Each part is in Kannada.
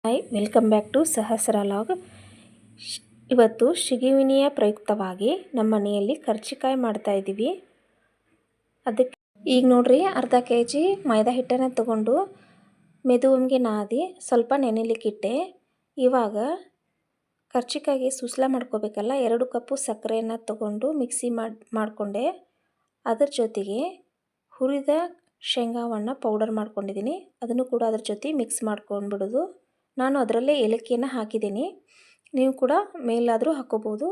ಹಾಯ್, ವೆಲ್ಕಮ್ ಬ್ಯಾಕ್ ಟು ಸಹಸ್ರ ಲಾಗ್. ಇವತ್ತು ಶಿಗಿವಿನಿಯ ಪ್ರಯುಕ್ತವಾಗಿ ನಮ್ಮ ಮನೆಯಲ್ಲಿ ಕರ್ಚಿಕಾಯಿ ಮಾಡ್ತಾ ಇದ್ದೀವಿ. ಅದಕ್ಕೆ ಈಗ ನೋಡ್ರಿ, ಅರ್ಧ kg ಮೈದಾ ಹಿಟ್ಟನ್ನು ತಗೊಂಡು ಮೆದುವಂಗೆ ನಾದಿ ಸ್ವಲ್ಪ ನೆನೆಲಿಕ್ಕಿಟ್ಟೆ. ಇವಾಗ ಕರ್ಚಿಕಾಯಿಗೆ ಸುಸ್ಲ ಮಾಡ್ಕೋಬೇಕಲ್ಲ, 2 ಕಪ್ಪು ಸಕ್ಕರೆಯನ್ನು ತಗೊಂಡು ಮಿಕ್ಸಿ ಮಾಡಿಕೊಂಡೆ. ಅದರ ಜೊತೆಗೆ ಹುರಿದ ಶೇಂಗಾವನ್ನು ಪೌಡರ್ ಮಾಡ್ಕೊಂಡಿದ್ದೀನಿ. ಅದನ್ನು ಕೂಡ ಅದ್ರ ಜೊತೆ ಮಿಕ್ಸ್ ಮಾಡ್ಕೊಂಡ್ಬಿಡೋದು. ನಾನು ಅದರಲ್ಲೇ ಏಲಕ್ಕಿಯನ್ನು ಹಾಕಿದ್ದೀನಿ, ನೀವು ಕೂಡ ಮೇಲಾದರೂ ಹಾಕೋಬೋದು.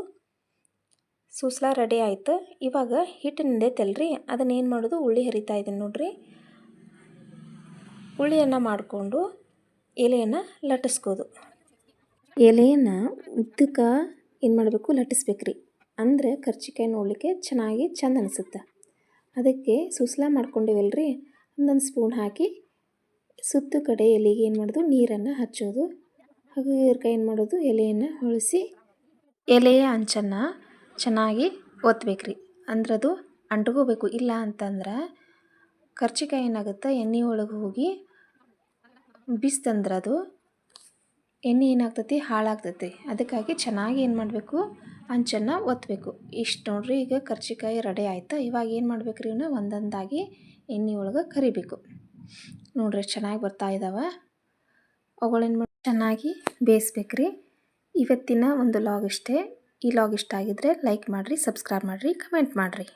ಸೂಸ್ಲ ರೆಡಿ ಆಯಿತು. ಇವಾಗ ಹಿಟ್ಟು ನೆಂದೈತಲ್ರಿ, ಅದನ್ನೇನು ಮಾಡೋದು, ಉಳ್ಳಿ ಹರಿತಾ ಇದ್ದೀನಿ ನೋಡ್ರಿ. ಉಳ್ಳಿಯನ್ನು ಮಾಡಿಕೊಂಡು ಎಲೆಯನ್ನು ಲಟ್ಟಿಸ್ಕೋದು. ಎಲೆಯನ್ನು ಉದ್ದಕ್ಕೆ ಏನು ಮಾಡಬೇಕು, ಲಟ್ಟಿಸ್ಬೇಕ್ರಿ. ಅಂದರೆ ಕರ್ಚಿಕಾಯಿ ನೋಡಲಿಕ್ಕೆ ಚೆನ್ನಾಗಿ ಚೆಂದ ಅನಿಸುತ್ತೆ. ಅದಕ್ಕೆ ಸೂಸ್ಲ ಮಾಡ್ಕೊಂಡಿವಲ್ರಿ, ಒಂದೊಂದು ಸ್ಪೂನ್ ಹಾಕಿ ಸುತ್ತು ಕಡೆ ಎಲೆಗೆ ಏನು ಮಾಡೋದು, ನೀರನ್ನು ಹಚ್ಚೋದು. ಹಾಗೆ ಏನು ಮಾಡೋದು, ಎಲೆಯನ್ನು ಹೊಳಿಸಿ ಎಲೆಯ ಅಂಚನ್ನು ಚೆನ್ನಾಗಿ ಒತ್ತಬೇಕ್ರಿ. ಅಂದ್ರೆ ಅದು ಅಂಟ್ಕೋಬೇಕು. ಇಲ್ಲ ಅಂತಂದ್ರೆ ಕರ್ಚಿಕಾಯಿ ಏನಾಗುತ್ತೆ, ಎಣ್ಣೆ ಒಳಗೆ ಹೋಗಿ ಬಿಸ್ತಂದ್ರೆ ಅದು ಎಣ್ಣೆ ಏನಾಗ್ತೈತಿ, ಹಾಳಾಗ್ತೈತಿ. ಅದಕ್ಕಾಗಿ ಚೆನ್ನಾಗಿ ಏನು ಮಾಡಬೇಕು, ಅಂಚನ್ನು ಒತ್ತಬೇಕು. ಇಷ್ಟು ನೋಡ್ರಿ, ಈಗ ಕರ್ಚಿಕಾಯಿ ರೆಡಿ ಆಯಿತು. ಇವಾಗ ಏನು ಮಾಡ್ಬೇಕ್ರಿ, ಇವನ್ನ ಒಂದೊಂದಾಗಿ ಎಣ್ಣೆ ಒಳಗೆ ಕರಿಬೇಕು. ನೋಡ್ರಿ, ಚೆನ್ನಾಗಿ ಬರ್ತಾ ಇದ್ದಾವೆ. ಅವುಗಳೇನು ಮಾಡಿ ಚೆನ್ನಾಗಿ ಬೇಯಿಸ್ಬೇಕ್ರಿ. ಇವತ್ತಿನ ಒಂದು ಲಾಗ್ ಇಷ್ಟೇ. ಈ ಲಾಗ್ ಇಷ್ಟ ಆಗಿದ್ರೆ ಲೈಕ್ ಮಾಡಿರಿ, ಸಬ್ಸ್ಕ್ರೈಬ್ ಮಾಡಿರಿ, ಕಮೆಂಟ್ ಮಾಡಿರಿ.